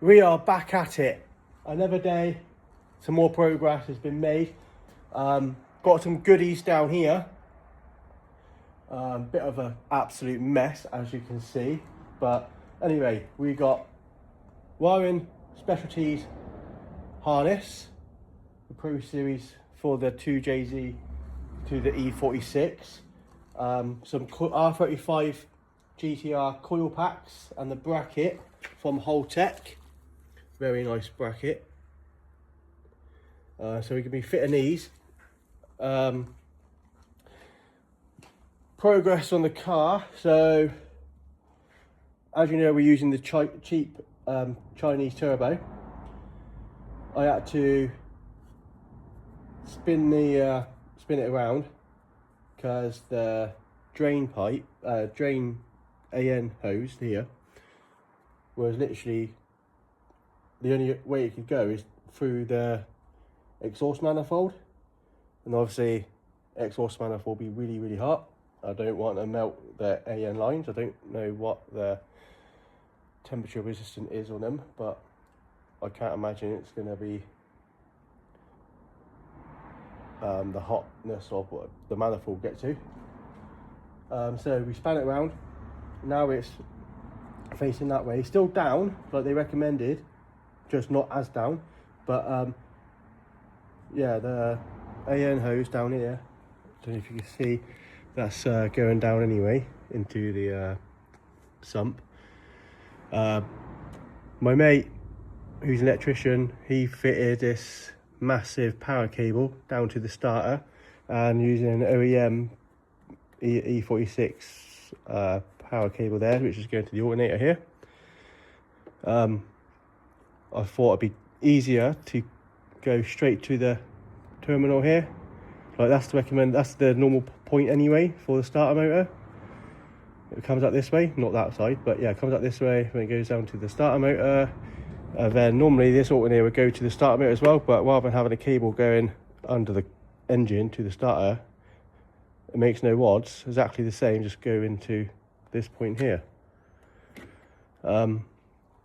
We are back at it. Another day, some more progress has been made. Got some goodies down here. Bit of an absolute mess, as you can see. But anyway, we got wiring specialties harness, the Pro Series for the 2JZ to the E46. Some R35 GTR coil packs and the bracket from Holtec. Very nice bracket. So we can be fitting these. Progress on the car. So as you know, we're using the cheap Chinese turbo. I had to spin it around because the drain pipe, drain AN hose here was literally the only way it could go is through the exhaust manifold, and obviously exhaust manifold will be really hot. I don't want to melt the AN lines. I don't know what the temperature resistant is on them, but I can't imagine it's going to be the hotness of what the manifold get to. So we span it around. Now it's facing that way, still down like they recommended, just not as down. But yeah, the AN hose down here, I don't know if you can see, that's going down anyway into the sump. My mate, who's an electrician, he fitted this massive power cable down to the starter, and using an OEM E46 power cable there, which is going to the alternator here. I thought it'd be easier to go straight to the terminal here. Like that's the normal point anyway for the starter motor. It comes out this way, not that side, but yeah, it comes out this way when it goes down to the starter motor. Then normally this alternator would go to the starter motor as well, but rather than having a cable going under the engine to the starter, it makes no odds, exactly the same, just go into this point here.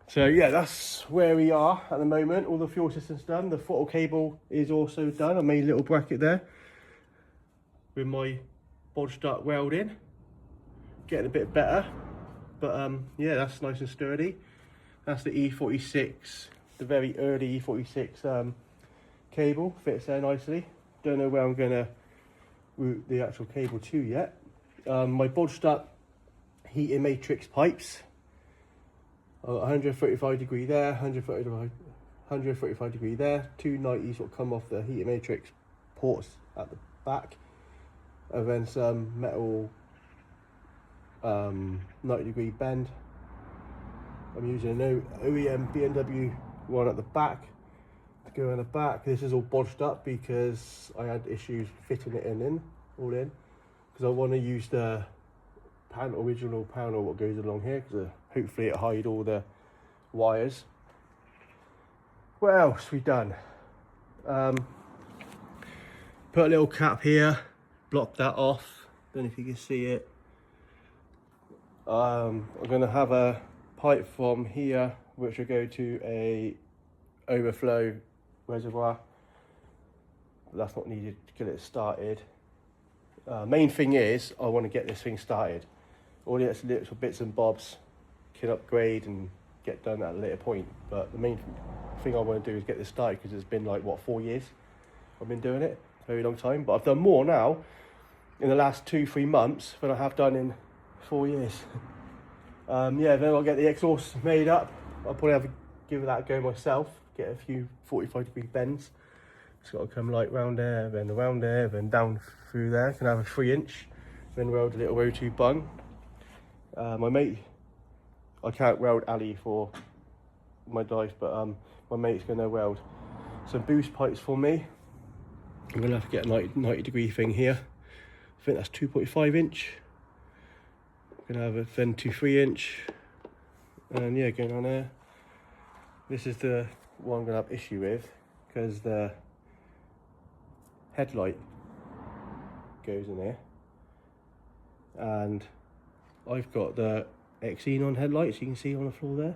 So yeah, that's where we are at the moment. All the fuel system's done. The throttle cable is also done. I made a little bracket there with my bodged up welding, getting a bit better. But yeah, that's nice and sturdy. That's the E46, the very early E46 cable, fits there nicely. Don't know where I'm gonna route the actual cable to yet. My bodged up heating matrix pipes, 135 degree there, 135 degree there, 290s will come off the heating matrix ports at the back, and then some metal 90 degree bend. I'm using an OEM BMW one at the back to go in the back. This is all bodged up because I had issues fitting it all in, because I want to use the original panel what goes along here, because hopefully it'll hide all the wires. What else we done? Put a little cap here, block that off, don't know if you can see it. I'm going to have a pipe from here which will go to a overflow reservoir, but that's not needed to get it started. Main thing is I want to get this thing started. All the little bits and bobs can upgrade and get done at a later point, but the main thing I want to do is get this started, because it's been like, what, 4 years I've been doing it, very long time. But I've done more now in the last 2-3 months than I have done in 4 years. Yeah, then I'll get the exhaust made up. I'll probably have to give that a go myself, get a few 45 degree bends. It's got to come like round there, then around there, then down through there. Can have a 3-inch, then weld a little O2 bung. My mate, I can't weld alley for my dive, but my mate's going to weld some boost pipes for me. I'm going to have to get a 90 degree thing here. I think that's 2.5 inch. I'm going to have a then 3-inch, and yeah, going on there. This is the one I'm going to have issue with, because the headlight goes in there, and I've got the xenon headlights you can see on the floor there.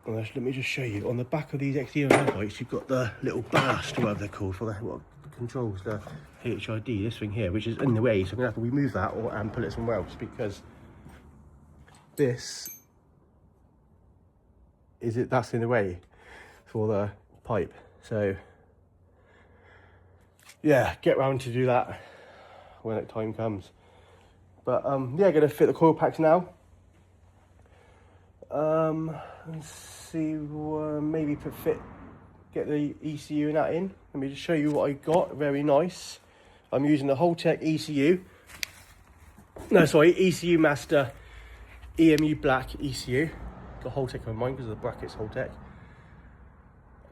let me just show you. On the back of these XDR headlights, you've got the little ballast, or whatever they're called, for what controls the HID, this thing here, which is in the way, so I'm going to have to remove that and put it somewhere else, because this is it, that's in the way for the pipe. So yeah, get round to do that when that time comes. But yeah, gonna fit the coil packs now. Let's see, maybe get the ECU and that in. Let me just show you what I got. Very nice. I'm using the Holtec ECU. No, sorry, ECU Master EMU Black ECU. Got Holtec on mine because of the brackets Holtec.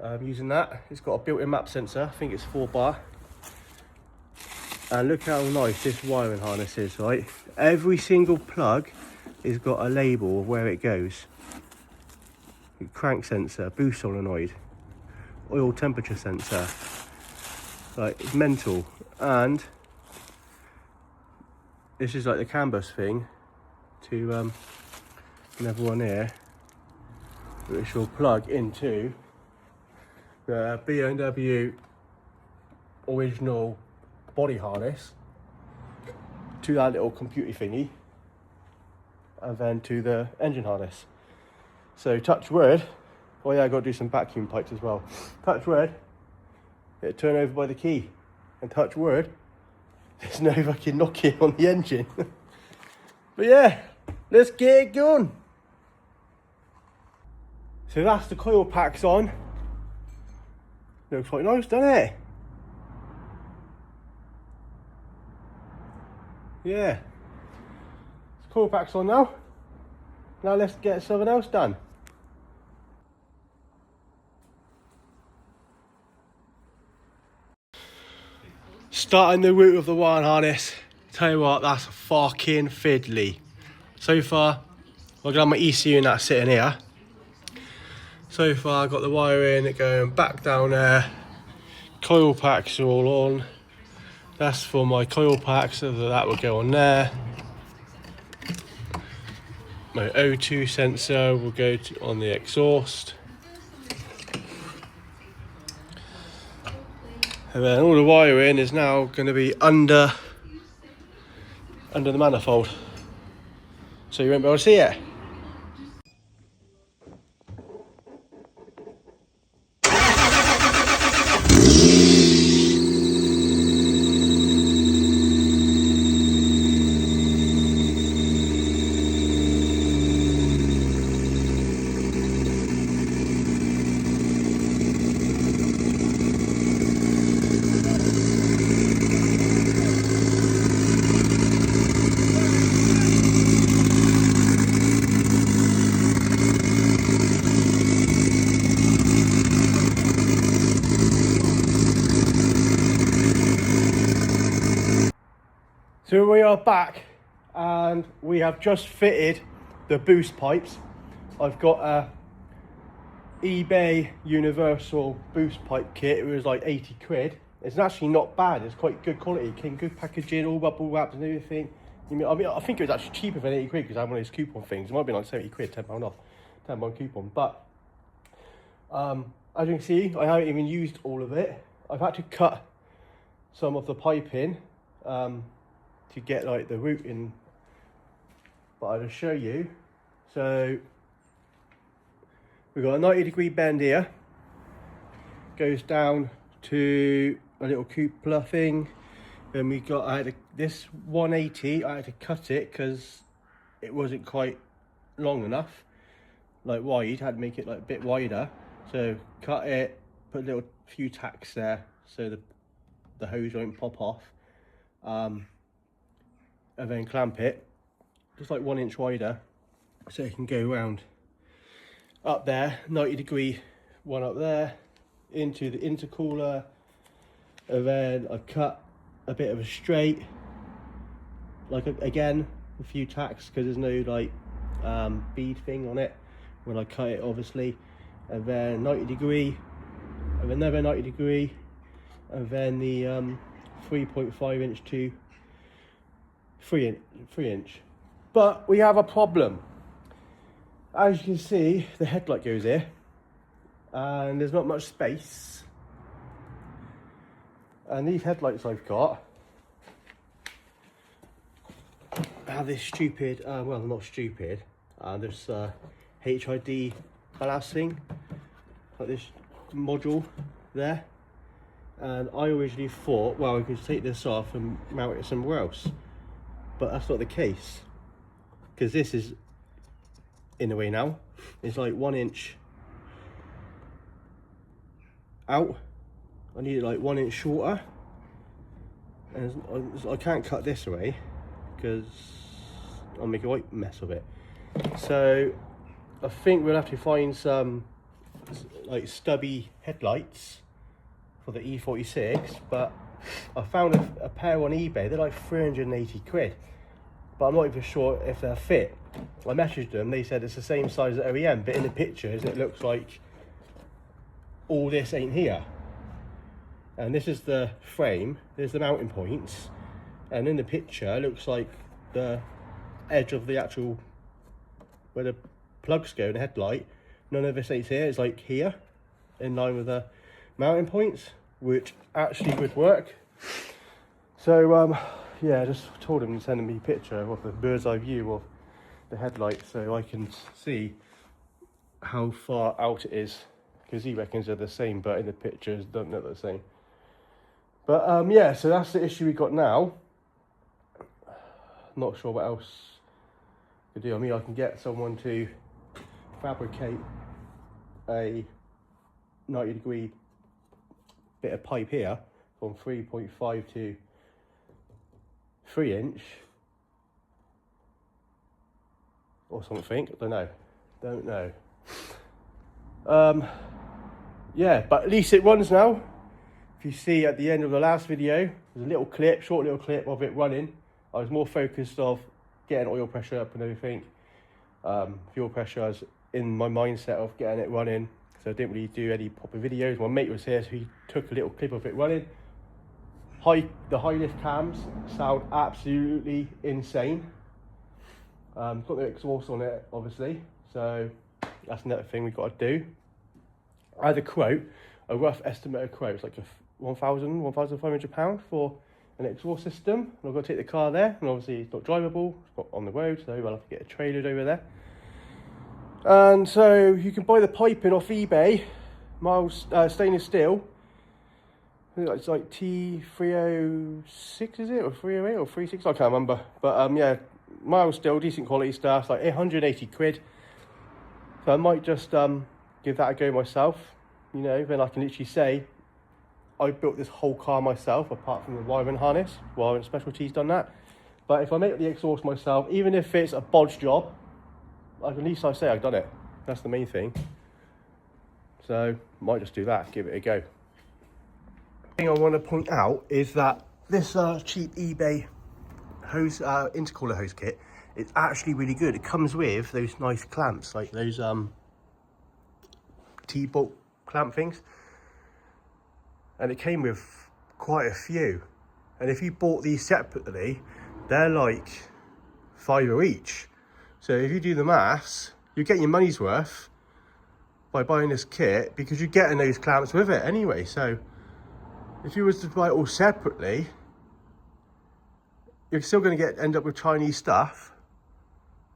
I'm using that. It's got a built-in map sensor. I think it's 4 bar. And look how nice this wiring harness is, right? Every single plug has got a label of where it goes. Crank sensor, boost solenoid, oil temperature sensor. Like, it's mental. And this is like the CAN bus thing to another one here, which will plug into the BMW original body harness to that little computer thingy, and then to the engine harness. So touch wood, oh yeah, I got to do some vacuum pipes as well. Touch wood, it'll turn over by the key, and touch wood, there's no fucking knocking on the engine. But yeah, let's get it going. So that's the coil packs on. Looks quite nice, doesn't it? Yeah. Coil packs on now. Now let's get something else done. Starting the route of the wire harness. Tell you what, that's fucking fiddly. So far, I've got my ECU and that sitting here. So far, I've got the wire in, it going back down there. Coil packs are all on. That's for my coil packs, so that will go on there. My O2 sensor will go on the exhaust. And then all the wiring is now going to be under the manifold, so you won't be able to see it. So we are back, and we have just fitted the boost pipes. I've got a eBay universal boost pipe kit. It was like 80 quid. It's actually not bad. It's quite good quality. Came good packaging, all bubble wrapped and everything. I think it was actually cheaper than 80 quid because I had one of these coupon things. It might be like 70 quid, £10 off, £10 coupon. But as you can see, I haven't even used all of it. I've had to cut some of the piping to get like the route in, but I'll just show you. So we've got a 90-degree bend here, goes down to a little cupola thing. Then we got this 180. I had to cut it because it wasn't quite long enough, like wide. Had to make it like a bit wider. So cut it, put a little few tacks there so the hose won't pop off. And then clamp it just like 1 inch wider so it can go around up there, 90-degree one up there into the intercooler. And then I cut a bit of a straight, like again a few tacks because there's no like bead thing on it when I cut it, obviously. And then 90-degree, and then another 90-degree, and then the 3.5 inch to 3 inch. But we have a problem. As you can see, the headlight goes here, and there's not much space. And these headlights I've got have this stupid, well, not stupid, this HID balancing, like this module there. And I originally thought, well, I could take this off and mount it somewhere else, but that's not the case, because this is in the way now. It's like 1 inch out. I need it like 1 inch shorter, and I can't cut this away because I'll make a white mess of it. So I think we'll have to find some like stubby headlights for the E46, but I found a pair on eBay. They're like 380 quid, but I'm not even sure if they'll fit. I messaged them, they said it's the same size as OEM, but in the pictures it looks like all this ain't here. And this is the frame, there's the mounting points, and in the picture it looks like the edge of the actual, where the plugs go in the headlight, none of this ain't here, it's like here, in line with the mounting points, which actually would work. So yeah, I just told him to send me a picture of the bird's eye view of the headlight so I can see how far out it is, because he reckons they're the same, but in the pictures don't look the same. But yeah, so that's the issue we got now. Not sure what else to do. I mean, I can get someone to fabricate a 90-degree bit of pipe here from 3.5 to 3 inch or something. I don't know. Yeah, but at least it runs now. If you see at the end of the last video, there's a little clip, short little clip of it running. I was more focused of getting oil pressure up and everything. Fuel pressure, I was in my mindset of getting it running, so I didn't really do any proper videos. My mate was here, so he took a little clip of it running. The high lift cams sound absolutely insane. Got the exhaust on it, obviously, so that's another thing we've got to do. I had a rough estimated quote. It's like £1,500 for an exhaust system, and I've got to take the car there, and obviously it's not drivable, it's not on the road, so I'll have to get it trailered over there. And so you can buy the piping off eBay, mild stainless steel. It's like T306, is it, or 308 or 36? I can't remember, but yeah, mild steel, decent quality stuff. It's like 180 quid. So I might just give that a go myself. You know, then I can literally say I built this whole car myself, apart from the wiring harness. Wiring Specialties done that. But if I make the exhaust myself, even if it's a bodge job, at least I say I've done it. That's the main thing. So might just do that, give it a go. The thing I want to point out is that this cheap eBay hose intercooler hose kit, it's actually really good. It comes with those nice clamps, like those T-bolt clamp things, and it came with quite a few. And if you bought these separately, they're like £5 each. So if you do the maths, you get your money's worth by buying this kit, because you're getting those clamps with it anyway. So if you was to buy it all separately, you're still going to end up with Chinese stuff,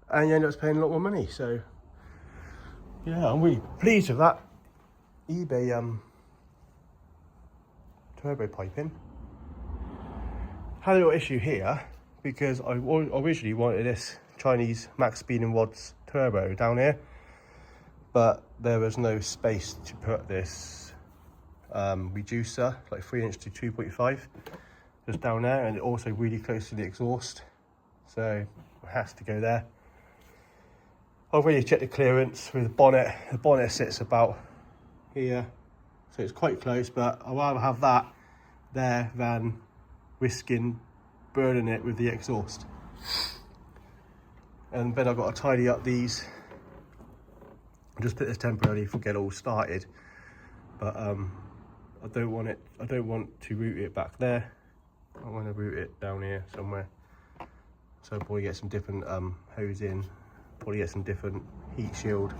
and you end up paying a lot more money. So yeah, I'm really pleased with that eBay turbo piping. Had a little issue here because I originally wanted this Chinese max speed and wads turbo down here, but there was no space to put this reducer, like 3 inch to 2.5, just down there, and also really close to the exhaust, so it has to go there. I've already checked the clearance with the bonnet. The bonnet sits about here, so it's quite close, but I'd rather have that there than risking burning it with the exhaust. And then I've got to tidy up these. I'll just put this temporarily for get all started, but I don't want to route it back there. I want to route it down here somewhere, so I'll probably get some different hose in probably get some different heat shield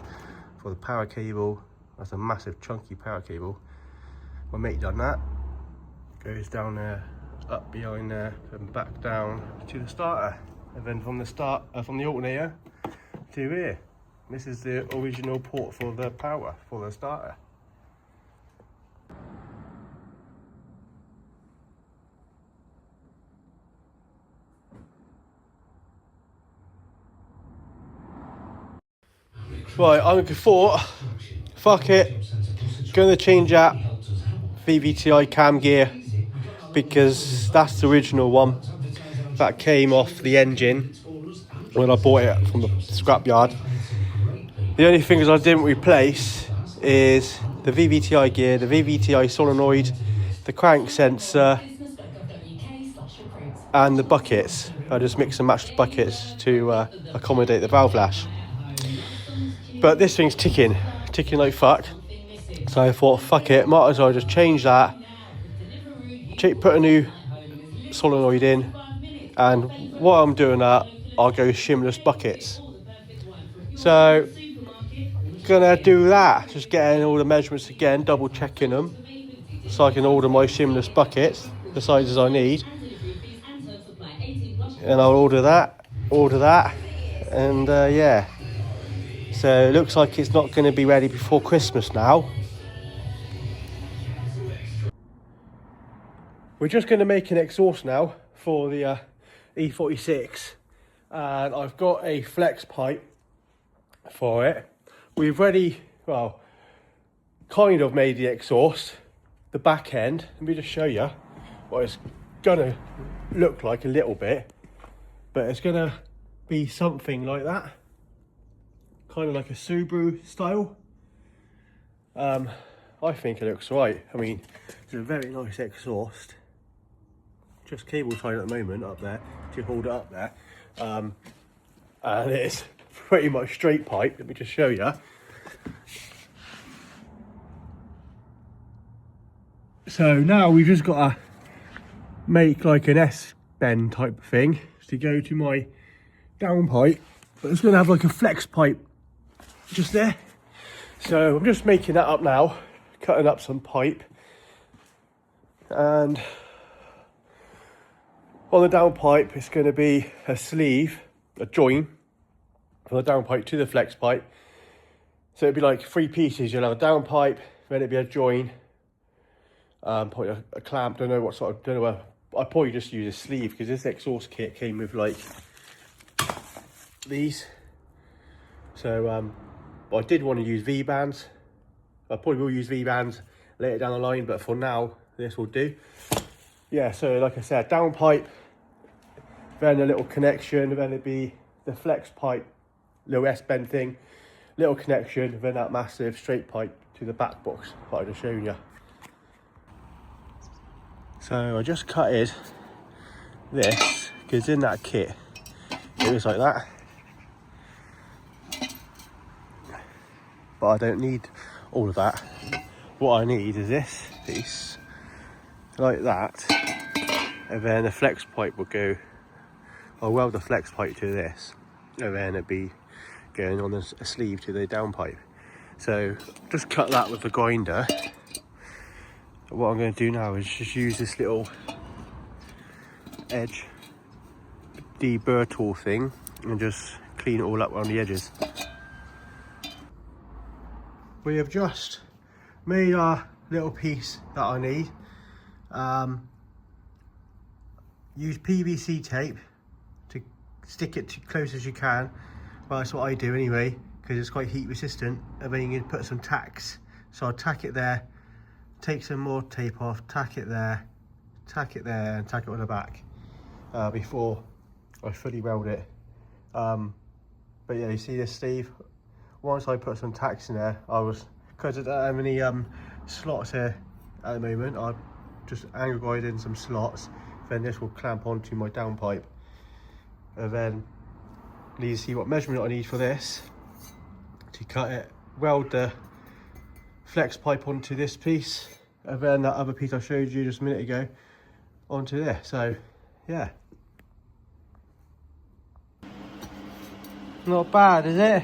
for the power cable. That's a massive chunky power cable. My mate done that. Goes down there, up behind there, and back down to the starter, and then from the alternator to here. This is the original port for the power for the starter. Right, I'm thought, fuck it, gonna change that VVTi cam gear because that's the original one that came off the engine when I bought it from the scrapyard. The only things I didn't replace is the VVTi gear, the VVTi solenoid, the crank sensor, and the buckets. I just mix and match the buckets to accommodate the valve lash. But this thing's ticking like fuck. So I thought, fuck it, might as well just change that, put a new solenoid in, and while I'm doing that, I'll go shimless buckets. So, gonna do that, just getting all the measurements again, double checking them, so I can order my shimless buckets, the sizes I need. And I'll order that, and yeah. So it looks like it's not going to be ready before Christmas now. We're just going to make an exhaust now for the E46, and I've got a flex pipe for it. We've already, well, kind of made the exhaust, the back end. Let me just show you what it's going to look like a little bit, but it's going to be something like that. Kind of like a Supra style. I think it looks right. I mean, it's a very nice exhaust. Just cable tied at the moment up there to hold it up there. And it's pretty much straight pipe. Let me just show you. So now we've just got to make like an S-bend type of thing to go to my downpipe. But it's going to have like a flex pipe just there. So I'm just making that up now, cutting up some pipe, and on the downpipe it's going to be a sleeve, a join from the downpipe to the flex pipe. So it'd be like 3 pieces. You'll have a downpipe, then it'd be a join, probably a clamp. Don't know I probably just use a sleeve because this exhaust kit came with like these. So I did want to use V-bands. I probably will use V-bands later down the line, but for now, this will do. Yeah, so like I said, downpipe, then a little connection, then it'd be the flex pipe, little S-bend thing, little connection, then that massive straight pipe to the back box that I just shown you. So I just cutted this, because in that kit, it was like that. But I don't need all of that. What I need is this piece, like that, and then the flex pipe will go, I'll weld the flex pipe to this, and then it'd be going on a sleeve to the downpipe. So just cut that with the grinder. What I'm going to do now is just use this little edge deburr tool thing and just clean it all up around the edges. We have just made our little piece that I need. Use PVC tape to stick it as close as you can. Well, that's what I do anyway, because it's quite heat resistant. And then you can put some tacks. So I'll tack it there, take some more tape off, tack it there, and tack it on the back before I fully weld it. But yeah, you see this sleeve? Once I put some tacks in there, because I don't have any slots here at the moment, I'll just angle guide in some slots, then this will clamp onto my downpipe. And then need to see what measurement I need for this to cut it, weld the flex pipe onto this piece, and then that other piece I showed you just a minute ago onto there. So yeah. Not bad, is it?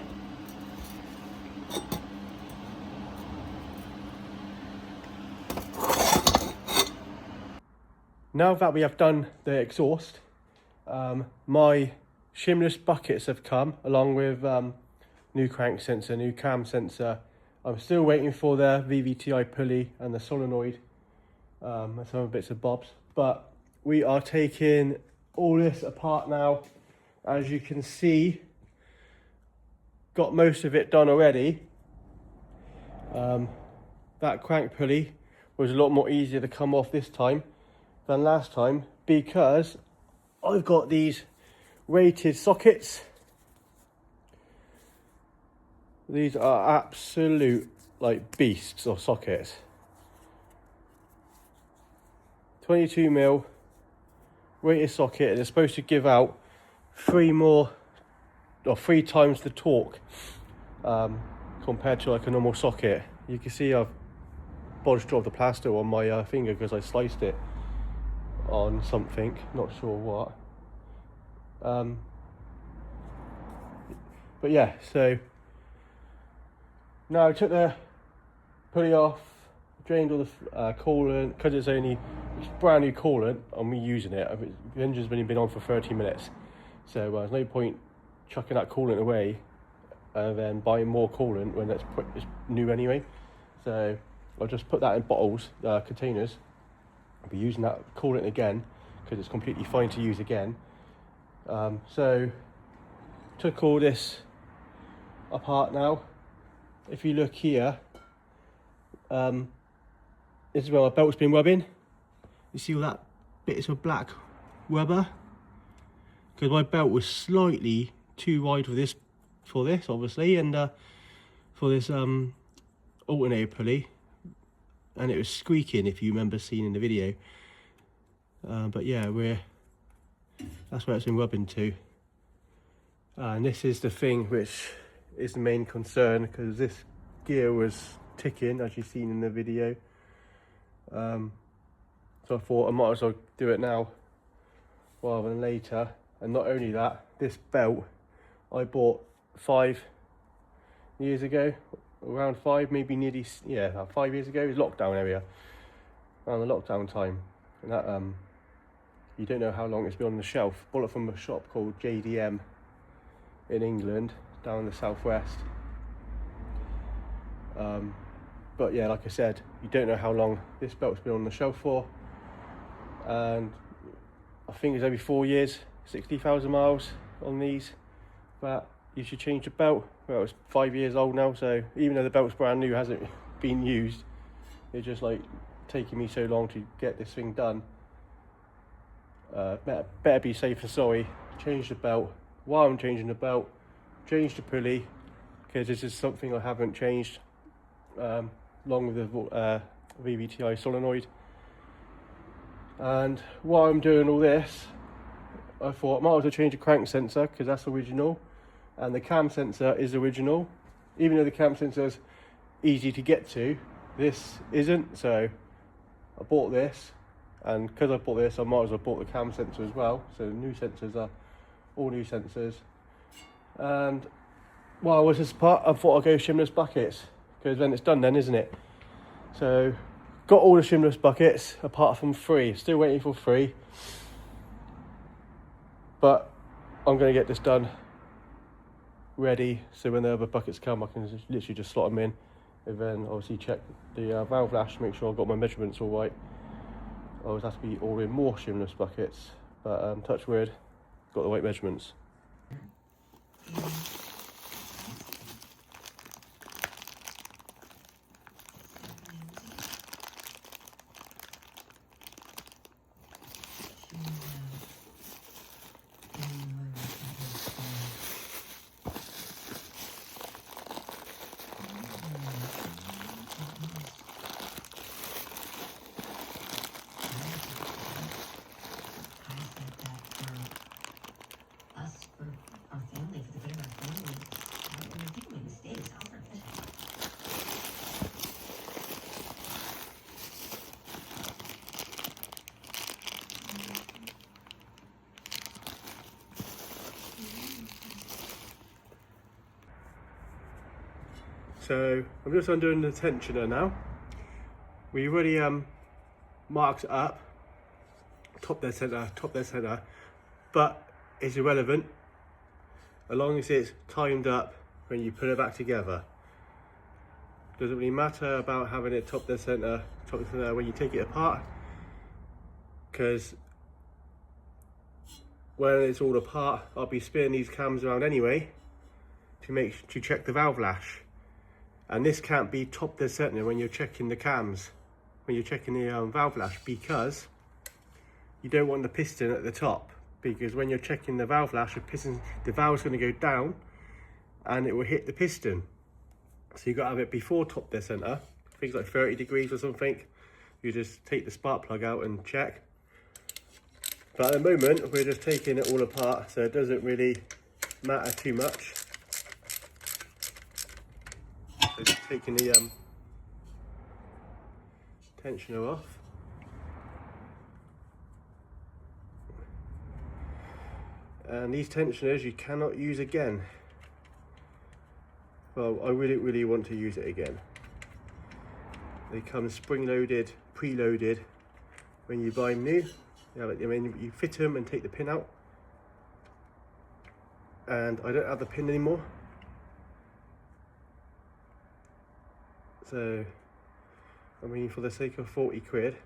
Now that we have done the exhaust, my shimless buckets have come along with new crank sensor, new cam sensor. I'm still waiting for the VVTi pulley and the solenoid and some bits and bobs, but we are taking all this apart now. As you can see, got most of it done already. That crank pulley was a lot more easier to come off this time than last time, because I've got these rated sockets. These are absolute like beasts of sockets. 22mm rated socket, and it's supposed to give out 3 times the torque compared to like a normal socket. You can see I've bodged off the plaster on my finger because I sliced it on something, not sure what. But yeah, so now I took the pulley off, drained all the coolant, because it's brand new coolant and me using it. The engine's only been on for 30 minutes, so there's no point chucking that coolant away and then buying more coolant when it's new anyway. So I'll just put that in bottles, containers. I'll be using that coolant again because it's completely fine to use again. So took all this apart now. If you look here, this is where my belt's been rubbing. You see all that bits of black rubber? Because my belt was slightly too wide for this obviously, and for this alternator pulley, and it was squeaking, if you remember seeing in the video. But yeah, that's where it's been rubbing to. And this is the thing which is the main concern, because this gear was ticking, as you've seen in the video. So I thought I might as well do it now rather than later. And not only that, this belt I bought 5 years ago, around 5, maybe nearly, yeah, about 5 years ago. It was lockdown area, around the lockdown time. And that, you don't know how long it's been on the shelf. Bought it from a shop called JDM in England, down in the southwest. But yeah, like I said, you don't know how long this belt's been on the shelf for. And I think it's every 4 years, 60,000 miles on these, but you should change the belt. Well, it's 5 years old now, so even though the belt's brand new, hasn't been used, it's just like taking me so long to get this thing done. Better be safe than sorry. Change the belt. While I'm changing the belt, change the pulley, because this is something I haven't changed, along with the VVTi solenoid. And while I'm doing all this, I thought I might as well change the crank sensor, because that's original, and the cam sensor is original. Even though the cam sensor is easy to get to, this isn't. So I bought this, and because I bought this, I might as well bought the cam sensor as well. So the new sensors are all new sensors. And while I was this part, I thought I'd go shimless buckets, because then it's done then, isn't it? So got all the shimless buckets apart from 3. Still waiting for 3. But I'm going to get this done, ready, so when the other buckets come, I can literally just slot them in, and then obviously check the valve lash, make sure I've got my measurements all right. I always have to be ordering more shimless buckets, but touch wood, got the right measurements. Our family for the better. So I'm just undoing the tensioner now. We already marked it up, top dead center, but it's irrelevant as long as it's timed up when you put it back together. Doesn't really matter about having it top dead center when you take it apart, because when it's all apart, I'll be spinning these cams around anyway to check the valve lash, and this can't be top dead center when you're checking the cams, when you're checking the valve lash, because you don't want the piston at the top, because when you're checking the valve lash, the valve's going to go down and it will hit the piston. So you've got to have it before top dead center. I think it's like 30 degrees or something. You just take the spark plug out and check. But at the moment, we're just taking it all apart, so it doesn't really matter too much. So just taking the tensioner off. And these tensioners you cannot use again. Well, I really want to use it again. They come spring-loaded, pre-loaded when you buy them new. You fit them and take the pin out. And I don't have the pin anymore. So, I mean, for the sake of 40 quid,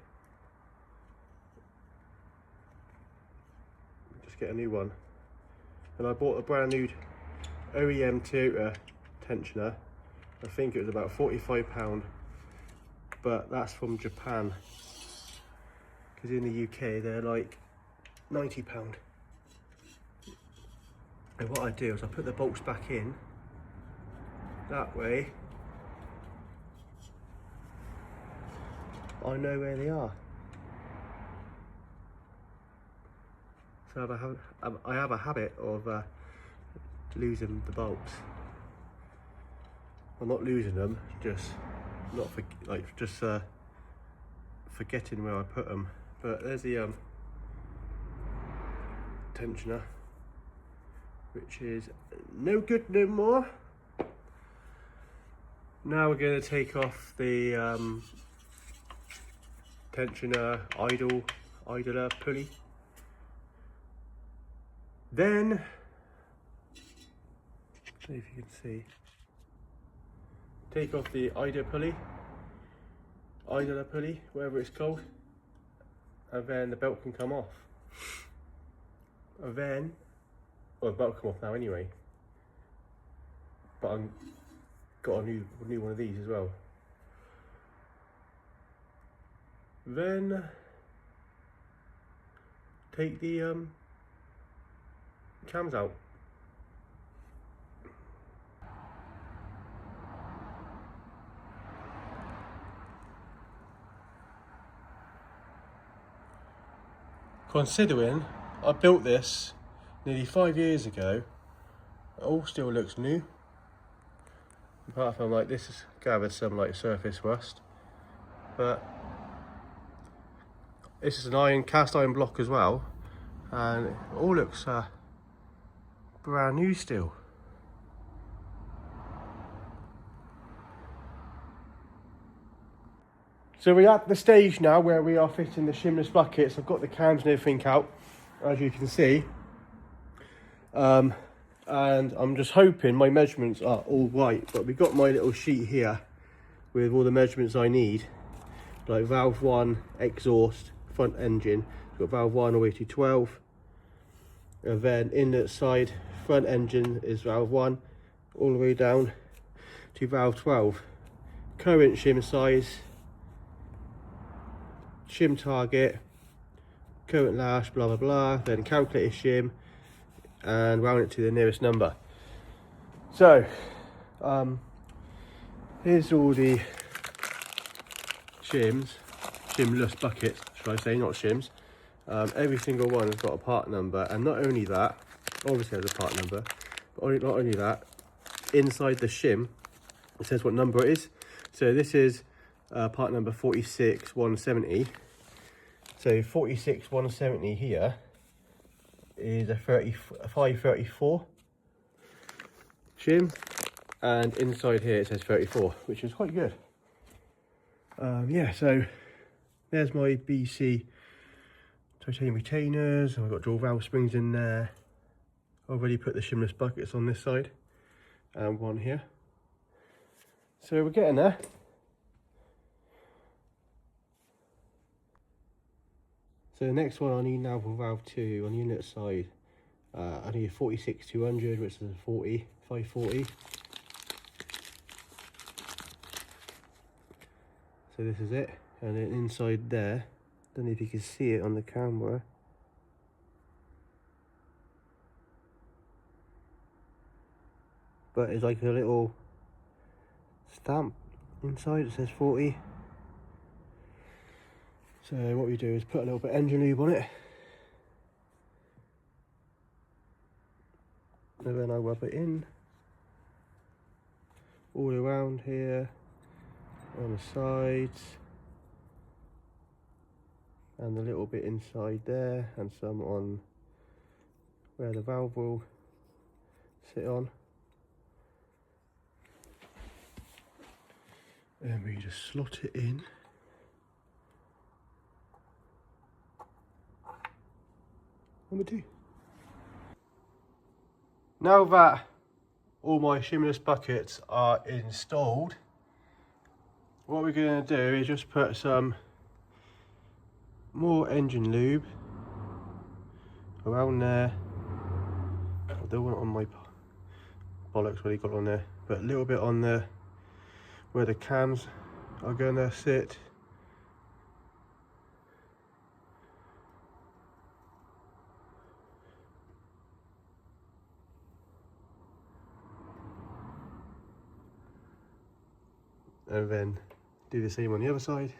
just get a new one. And I bought a brand new OEM Toyota tensioner. I think it was about £45, but that's from Japan, because in the UK they're like £90. And what I do is I put the bolts back in, that way I know where they are. So I have a habit of losing the bolts. I'm not losing them, just forgetting where I put them. But there's the tensioner, which is no good no more. Now we're going to take off the tensioner idler pulley. Then, see if you can see, take off the idler pulley, whatever it's called, and then the belt can come off. And then, well, the belt will come off now anyway, but I've got a new one of these as well. Then take the cams out. Considering I built this nearly 5 years ago, it all still looks new. Apart from like this has gathered some like surface rust, but this is an cast iron block as well, and it all looks brand new still. So we're at the stage now where we are fitting the shimless buckets. I've got the cams and everything out, as you can see. And I'm just hoping my measurements are all right, but we've got my little sheet here with all the measurements I need, like valve 1, exhaust, front engine. We've got valve 1 all the way to 12. And then inlet side, front engine is valve 1 all the way down to valve 12. Current shim size, shim target, current lash, blah blah blah, then calculated shim, and round it to the nearest number. So here's all the shimless buckets, should I say, not shims. Every single one has got a part number, and not only that, obviously has a part number, but not only that, inside the shim it says what number it is. So this is part number 46170. So 46170 here is a 534 shim, and inside here it says 34, which is quite good. Yeah, so there's my BC titanium retainers, and I've got dual valve springs in there. I've already put the shimless buckets on this side and one here. So we're getting there. So the next one I need now for valve 2 on the inlet side. I need a 46 200, which is a 40 540. So this is it, and then inside there, don't know if you can see it on the camera, but it's like a little stamp inside. It says 40. So what we do is put a little bit of engine lube on it, and then I rub it in all around here, on the sides, and a little bit inside there, and some on where the valve will sit on. And we just slot it in. Number 2. Now that all my shimless buckets are installed, what we're going to do is just put some more engine lube around there. I don't want it on my bollocks what he got on there, but a little bit on the where the cams are going to sit. And then do the same on the other side.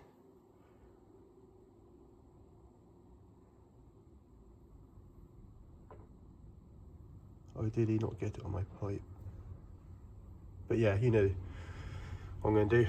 Ideally not get it on my pipe, but yeah, you know what I'm going to do.